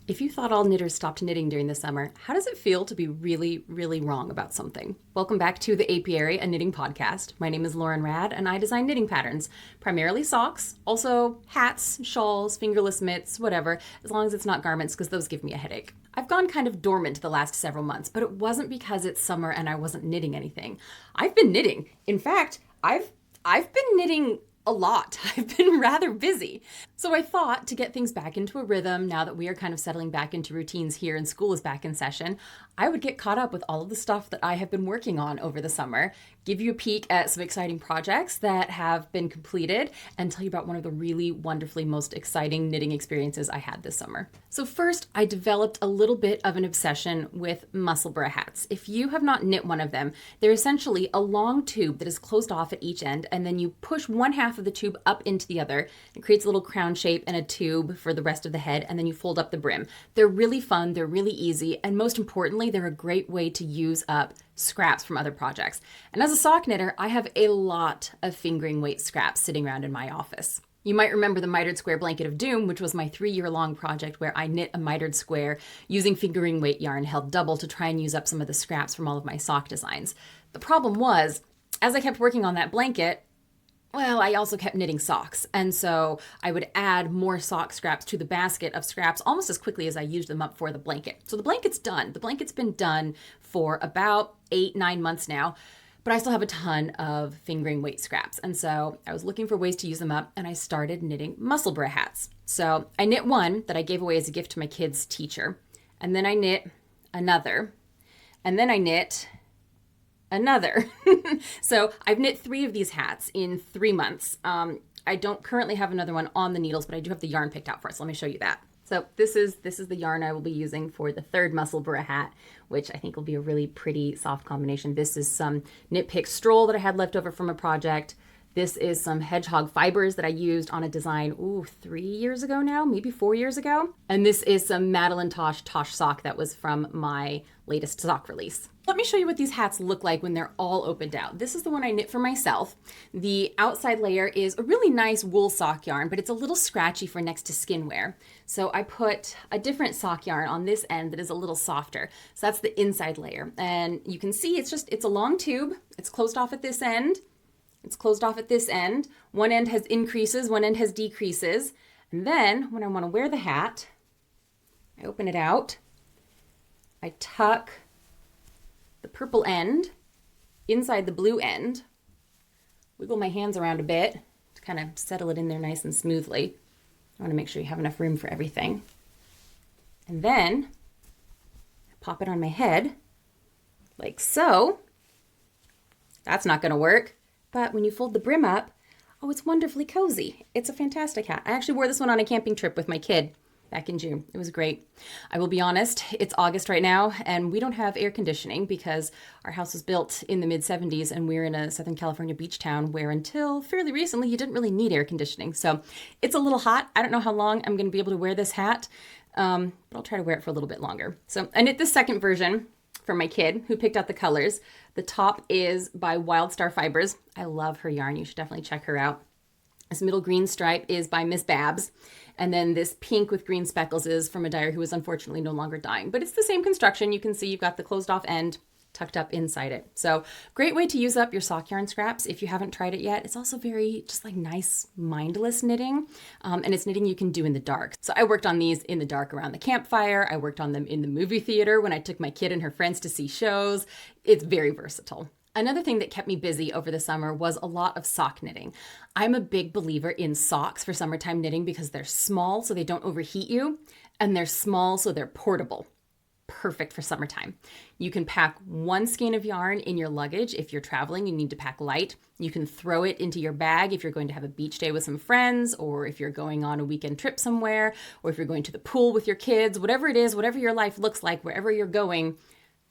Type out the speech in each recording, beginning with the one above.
If you thought all knitters stopped knitting during the summer, how does it feel to be really, really wrong about something? Welcome back to the Apiary, a knitting podcast. My name is Lauren Rad, and I design knitting patterns, primarily socks, also hats, shawls, fingerless mitts, whatever, as long as it's not garments, because those give me a headache. I've gone kind of dormant the last several months, but it wasn't because it's summer and I wasn't knitting anything. I've been knitting. In fact, I've been knitting a lot. I've been rather busy. So I thought to get things back into a rhythm, now that we are kind of settling back into routines here and school is back in session, I would get caught up with all of the stuff that I have been working on over the summer, give you a peek at some exciting projects that have been completed, and tell you about one of the really wonderfully most exciting knitting experiences I had this summer. So first, I developed a little bit of an obsession with musselburgh hats. If you have not knit one of them, they're essentially a long tube that is closed off at each end, and then you push one half of the tube up into the other. It creates a little crown shape and a tube for the rest of the head, and then you fold up the brim. They're really fun, they're really easy, and most importantly, they're a great way to use up scraps from other projects. And as a sock knitter, I have a lot of fingering weight scraps sitting around in my office. You might remember the mitered square blanket of doom, which was my 3-year-long project where I knit a mitered square using fingering weight yarn held double to try and use up some of the scraps from all of my sock designs. The problem was, as I kept working on that blanket, well, I also kept knitting socks, and so I would add more sock scraps to the basket of scraps almost as quickly as I used them up for the blanket. So the blanket's done. The blanket's been done for about 8-9 months now, but I still have a ton of fingering weight scraps, and so I was looking for ways to use them up, and I started knitting musselburgh hats. So I knit one that I gave away as a gift to my kid's teacher, and then I knit another, and then I knit another. So I've knit 3 of these hats in 3 months. I don't currently have another one on the needles, but I do have the yarn picked out for it. So let me show you that. So this is the yarn I will be using for the 3rd musselburgh hat, which I think will be a really pretty soft combination. This is some Knit Pick Stroll that I had left over from a project. This is some hedgehog fibers that I used on a design, 3 years ago now, maybe 4 years ago. And this is some Madeline Tosh sock that was from my latest sock release. Let me show you what these hats look like when they're all opened out. This is the one I knit for myself. The outside layer is a really nice wool sock yarn, but it's a little scratchy for next to skin wear. So I put a different sock yarn on this end that is a little softer. So that's the inside layer. And you can see it's a long tube. It's closed off at this end. It's closed off at this end. One end has increases, one end has decreases. And then when I want to wear the hat, I open it out. I tuck the purple end inside the blue end, wiggle my hands around a bit to kind of settle it in there nice and smoothly. I want to make sure you have enough room for everything. And then I pop it on my head like so. That's not going to work. But when you fold the brim up, oh, it's wonderfully cozy. It's a fantastic hat. I actually wore this one on a camping trip with my kid back in June. It was great. I will be honest, it's August right now, and we don't have air conditioning because our house was built in the mid-70s, and we're in a Southern California beach town where until fairly recently, you didn't really need air conditioning. So it's a little hot. I don't know how long I'm going to be able to wear this hat, but I'll try to wear it for a little bit longer. So I knit the second version for my kid who picked out the colors. The top is by Wild Star Fibers. I love her yarn. You should definitely check her out. This middle green stripe is by Miss Babs. And then this pink with green speckles is from a dyer who is unfortunately no longer dying. But it's the same construction. You can see you've got the closed off end tucked up inside it. So great way to use up your sock yarn scraps if you haven't tried it yet. It's also very just like nice mindless knitting. And it's knitting you can do in the dark. So I worked on these in the dark around the campfire. I worked on them in the movie theater when I took my kid and her friends to see shows. It's very versatile. Another thing that kept me busy over the summer was a lot of sock knitting. I'm a big believer in socks for summertime knitting because they're small so they don't overheat you, and they're small so they're portable. Perfect for summertime. You can pack 1 skein of yarn in your luggage if you're traveling, you need to pack light. You can throw it into your bag if you're going to have a beach day with some friends, or if you're going on a weekend trip somewhere, or if you're going to the pool with your kids, whatever it is, whatever your life looks like, wherever you're going,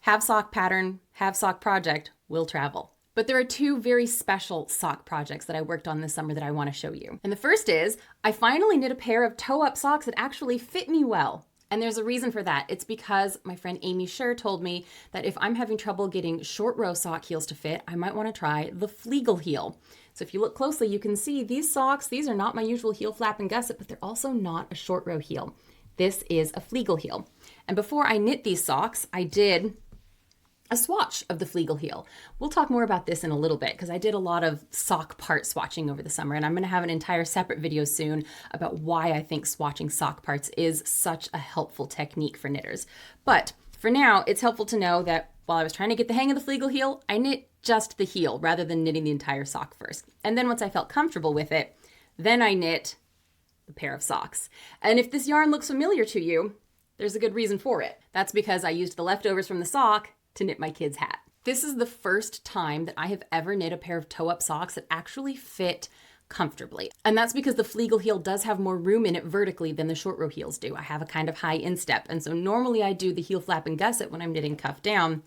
have sock pattern, have sock project, will travel. But there are 2 very special sock projects that I worked on this summer that I want to show you. And the first is, I finally knit a pair of toe-up socks that actually fit me well. And there's a reason for that. It's because my friend Aimee Sher told me that if I'm having trouble getting short row sock heels to fit, I might want to try the Flegel heel. So if you look closely, you can see these socks, these are not my usual heel flap and gusset, but they're also not a short row heel. This is a Flegel heel. And before I knit these socks, I did a swatch of the Flegel heel. We'll talk more about this in a little bit because I did a lot of sock part swatching over the summer, and I'm going to have an entire separate video soon about why I think swatching sock parts is such a helpful technique for knitters. But for now, it's helpful to know that while I was trying to get the hang of the Flegel heel, I knit just the heel rather than knitting the entire sock first. And then once I felt comfortable with it, then I knit the pair of socks. And if this yarn looks familiar to you, there's a good reason for it. That's because I used the leftovers from the sock to knit my kid's hat. This is the first time that I have ever knit a pair of toe-up socks that actually fit comfortably. And that's because the Flegel heel does have more room in it vertically than the short row heels do. I have a kind of high instep. And so normally I do the heel flap and gusset when I'm knitting cuff down.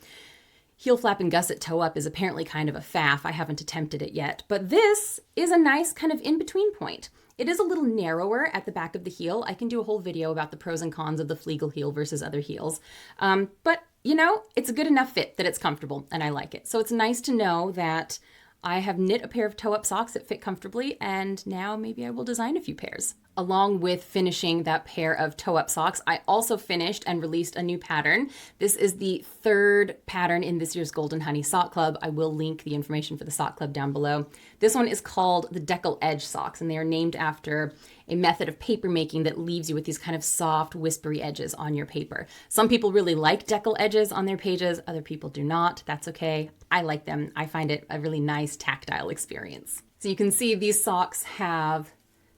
Heel flap and gusset toe up is apparently kind of a faff. I haven't attempted it yet, but this is a nice kind of in-between point. It is a little narrower at the back of the heel. I can do a whole video about the pros and cons of the Flegel heel versus other heels. But you know, it's a good enough fit that it's comfortable and I like it. So it's nice to know that I have knit a pair of toe-up socks that fit comfortably, and now maybe I will design a few pairs. Along with finishing that pair of toe-up socks, I also finished and released a new pattern. This is the third pattern in this year's Golden Honey Sock Club. I will link the information for the sock club down below. This one is called the Decal Edge socks, and they are named after a method of paper making that leaves you with these kind of soft, whispery edges on your paper. Some people really like decal edges on their pages. Other people do not. That's okay. I like them. I find it a really nice tactile experience. So you can see these socks have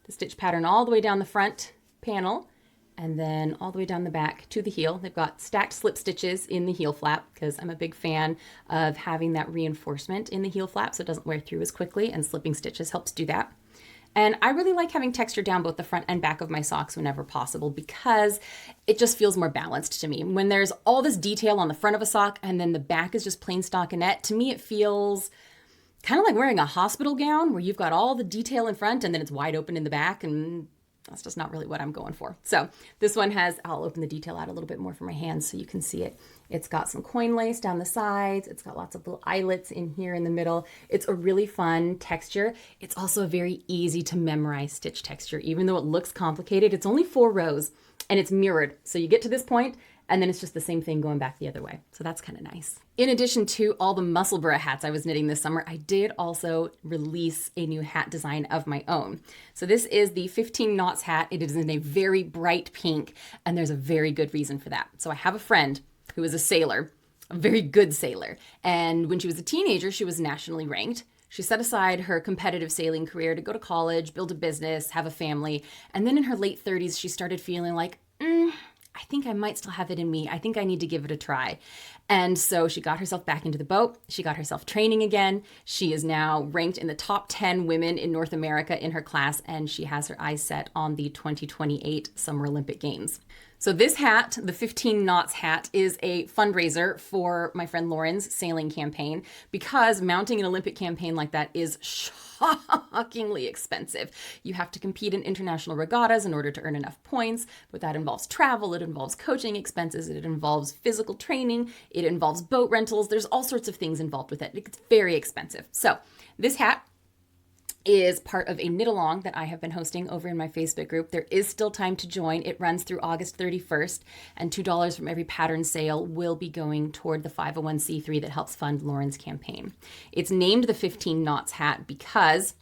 the stitch pattern all the way down the front panel and then all the way down the back to the heel. They've got stacked slip stitches in the heel flap because I'm a big fan of having that reinforcement in the heel flap so it doesn't wear through as quickly, and slipping stitches helps do that. And I really like having texture down both the front and back of my socks whenever possible because it just feels more balanced to me. When there's all this detail on the front of a sock and then the back is just plain stockinette, to me it feels kind of like wearing a hospital gown where you've got all the detail in front and then it's wide open in the back, and that's just not really what I'm going for. So this one has, I'll open the detail out a little bit more for my hands so you can see it. It's got some coin lace down the sides. It's got lots of little eyelets in here in the middle. It's a really fun texture. It's also a very easy to memorize stitch texture. Even though it looks complicated, it's only 4 rows and it's mirrored. So you get to this point and then it's just the same thing going back the other way. So that's kind of nice. In addition to all the Musselburgh hats I was knitting this summer, I did also release a new hat design of my own. So this is the 15 knots hat. It is in a very bright pink, and there's a very good reason for that. So I have a friend who is a sailor, a very good sailor. And when she was a teenager, she was nationally ranked. She set aside her competitive sailing career to go to college, build a business, have a family. And then in her late 30s, she started feeling like, I think I might still have it in me. I think I need to give it a try. And so she got herself back into the boat. She got herself training again. She is now ranked in the top 10 women in North America in her class, and she has her eyes set on the 2028 Summer Olympic Games. So this hat, the 15 knots hat, is a fundraiser for my friend Lauren's sailing campaign because mounting an Olympic campaign like that is shockingly expensive. You have to compete in international regattas in order to earn enough points, but that involves travel, it involves coaching expenses, it involves physical training, it involves boat rentals. There's all sorts of things involved with it. It's very expensive. So this hat is part of a knit along that I have been hosting over in my Facebook group. There is still time to join. It runs through August 31st, and $2 from every pattern sale will be going toward the 501c3 that helps fund Lauren's campaign. It's named the 15 knots hat because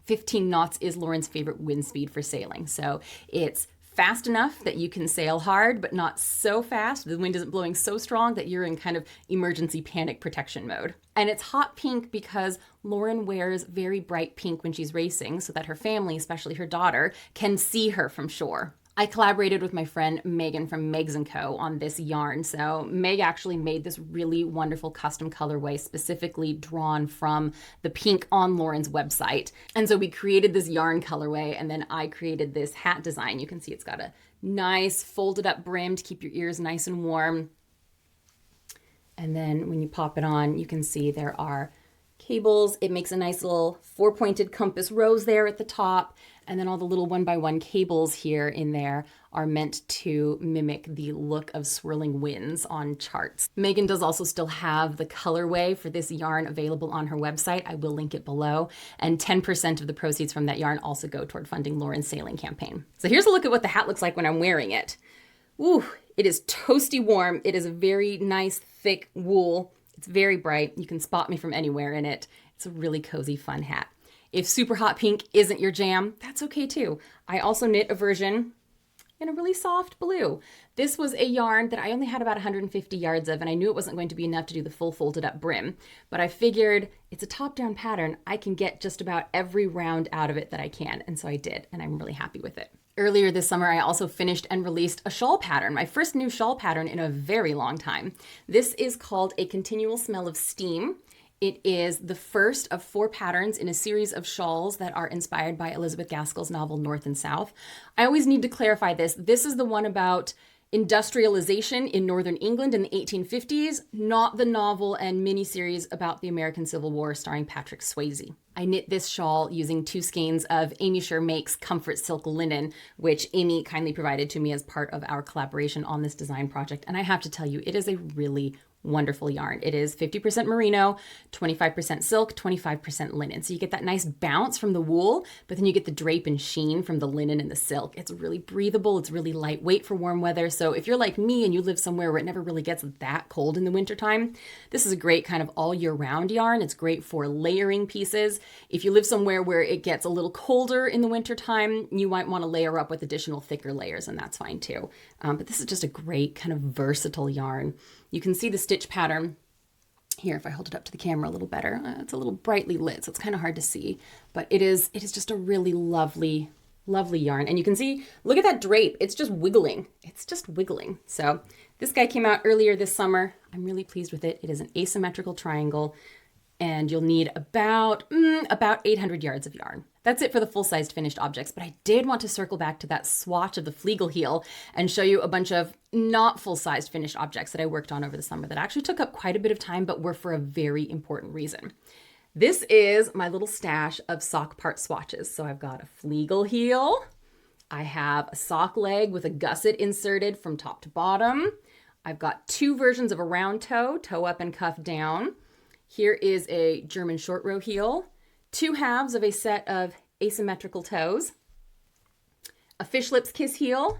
15 knots is Lauren's favorite wind speed for sailing. So it's fast enough that you can sail hard, but not so fast. The wind isn't blowing so strong that you're in kind of emergency panic protection mode. And it's hot pink because Lauren wears very bright pink when she's racing so that her family, especially her daughter, can see her from shore. I collaborated with my friend Megan from Megs & Co. on this yarn. So Meg actually made this really wonderful custom colorway specifically drawn from the pink on Lauren's website. And so we created this yarn colorway, and then I created this hat design. You can see it's got a nice folded up brim to keep your ears nice and warm. And then when you pop it on, you can see there are cables. It makes a nice little 4-pointed compass rose there at the top. And then all the little 1x1 cables here in there are meant to mimic the look of swirling winds on charts. Megan does also still have the colorway for this yarn available on her website. I will link it below. And 10% of the proceeds from that yarn also go toward funding Lauren's sailing campaign. So here's a look at what the hat looks like when I'm wearing it. Ooh, it is toasty warm. It is a very nice, thick wool. It's very bright. You can spot me from anywhere in it. It's a really cozy, fun hat. If super hot pink isn't your jam, that's okay too. I also knit a version in a really soft blue. This was a yarn that I only had about 150 yards of, and I knew it wasn't going to be enough to do the full folded up brim, but I figured it's a top-down pattern. I can get just about every round out of it that I can, and so I did, and I'm really happy with it. Earlier this summer, I also finished and released a shawl pattern, my first new shawl pattern in a very long time. This is called A Continual Smell of Steam. It is the first of 4 patterns in a series of shawls that are inspired by Elizabeth Gaskell's novel North and South. I always need to clarify this. This is the one about industrialization in Northern England in the 1850s, not the novel and miniseries about the American Civil War starring Patrick Swayze. I knit this shawl using 2 skeins of Aimee Sher Makes Comfort Silk Linen, which Aimee kindly provided to me as part of our collaboration on this design project. And I have to tell you, it is a really wonderful yarn. It is 50% merino, 25% silk, 25% linen. So you get that nice bounce from the wool, but then you get the drape and sheen from the linen and the silk. It's really breathable. It's really lightweight for warm weather. So if you're like me and you live somewhere where it never really gets that cold in the wintertime, this is a great kind of all year round yarn. It's great for layering pieces. If you live somewhere where it gets a little colder in the wintertime, you might want to layer up with additional thicker layers, and that's fine too. But this is just a great kind of versatile yarn. You can see the stitch pattern here if I hold it up to the camera a little better. It's a little brightly lit, so it's kind of hard to see, but it is just a really lovely, lovely yarn. And you can see, look at that drape. It's just wiggling. It's just wiggling. So this guy came out earlier this summer. I'm really pleased with it. It is an asymmetrical triangle, and you'll need about 800 yards of yarn. That's it for the full-sized finished objects, but I did want to circle back to that swatch of the Flegel heel and show you a bunch of not full-sized finished objects that I worked on over the summer that actually took up quite a bit of time, but were for a very important reason. This is my little stash of sock part swatches. So I've got a Flegel heel. I have a sock leg with a gusset inserted from top to bottom. I've got 2 versions of a round toe, toe up and cuff down. Here is a German short row heel, 2 halves of a set of asymmetrical toes, a fish lips kiss heel,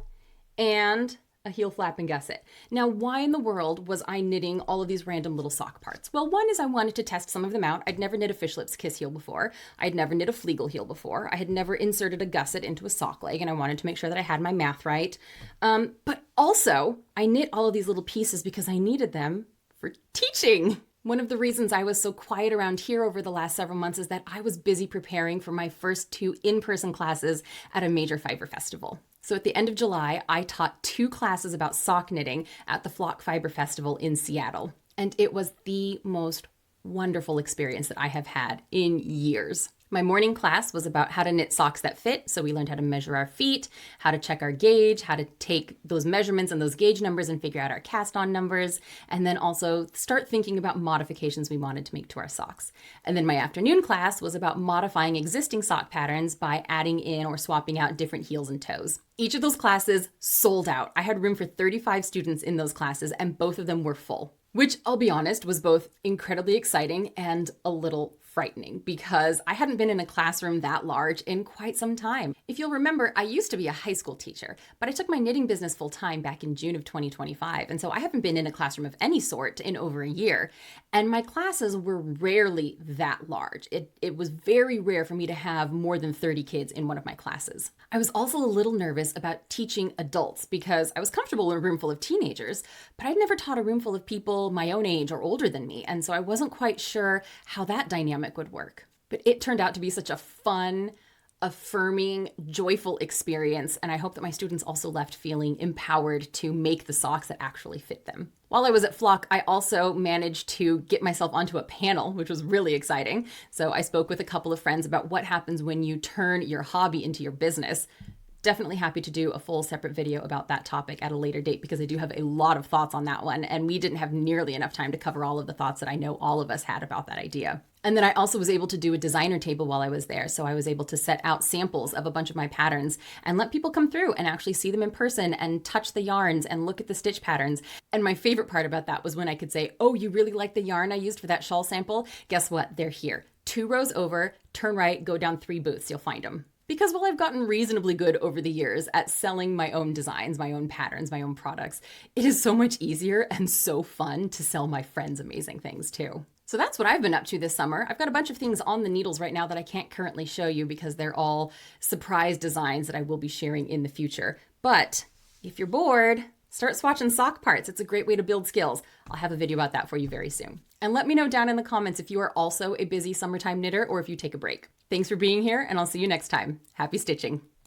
and a heel flap and gusset. Now, why in the world was I knitting all of these random little sock parts? Well, one is I wanted to test some of them out. I'd never knit a fish lips kiss heel before. I'd never knit a Flegel heel before. I had never inserted a gusset into a sock leg, and I wanted to make sure that I had my math right. But also, I knit all of these little pieces because I needed them for teaching. One of the reasons I was so quiet around here over the last several months is that I was busy preparing for my first 2 in-person classes at a major fiber festival. So at the end of July, I taught 2 classes about sock knitting at the Flock Fiber Festival in Seattle. And it was the most wonderful experience that I have had in years. My morning class was about how to knit socks that fit. So we learned how to measure our feet, how to check our gauge, how to take those measurements and those gauge numbers and figure out our cast on numbers, and then also start thinking about modifications we wanted to make to our socks. And then my afternoon class was about modifying existing sock patterns by adding in or swapping out different heels and toes. Each of those classes sold out. I had room for 35 students in those classes, and both of them were full, which I'll be honest was both incredibly exciting and a little frightening because I hadn't been in a classroom that large in quite some time. If you'll remember, I used to be a high school teacher, but I took my knitting business full time back in June of 2025. And so I haven't been in a classroom of any sort in over a year. And my classes were rarely that large. It was very rare for me to have more than 30 kids in one of my classes. I was also a little nervous about teaching adults because I was comfortable in a room full of teenagers, but I'd never taught a room full of people my own age or older than me. And so I wasn't quite sure how that dynamic would work. But it turned out to be such a fun, affirming, joyful experience. And I hope that my students also left feeling empowered to make the socks that actually fit them. While I was at Flock, I also managed to get myself onto a panel, which was really exciting. So I spoke with a couple of friends about what happens when you turn your hobby into your business. Definitely happy to do a full separate video about that topic at a later date because I do have a lot of thoughts on that one, and we didn't have nearly enough time to cover all of the thoughts that I know all of us had about that idea. And then I also was able to do a designer table while I was there. So I was able to set out samples of a bunch of my patterns and let people come through and actually see them in person and touch the yarns and look at the stitch patterns. And my favorite part about that was when I could say, oh, you really like the yarn I used for that shawl sample? Guess what? They're here. 2 rows over, turn right, go down 3 booths, you'll find them. Because while I've gotten reasonably good over the years at selling my own designs, my own patterns, my own products, it is so much easier and so fun to sell my friends amazing things too. So that's what I've been up to this summer. I've got a bunch of things on the needles right now that I can't currently show you because they're all surprise designs that I will be sharing in the future. But if you're bored, start swatching sock parts. It's a great way to build skills. I'll have a video about that for you very soon. And let me know down in the comments if you are also a busy summertime knitter or if you take a break. Thanks for being here, and I'll see you next time. Happy stitching.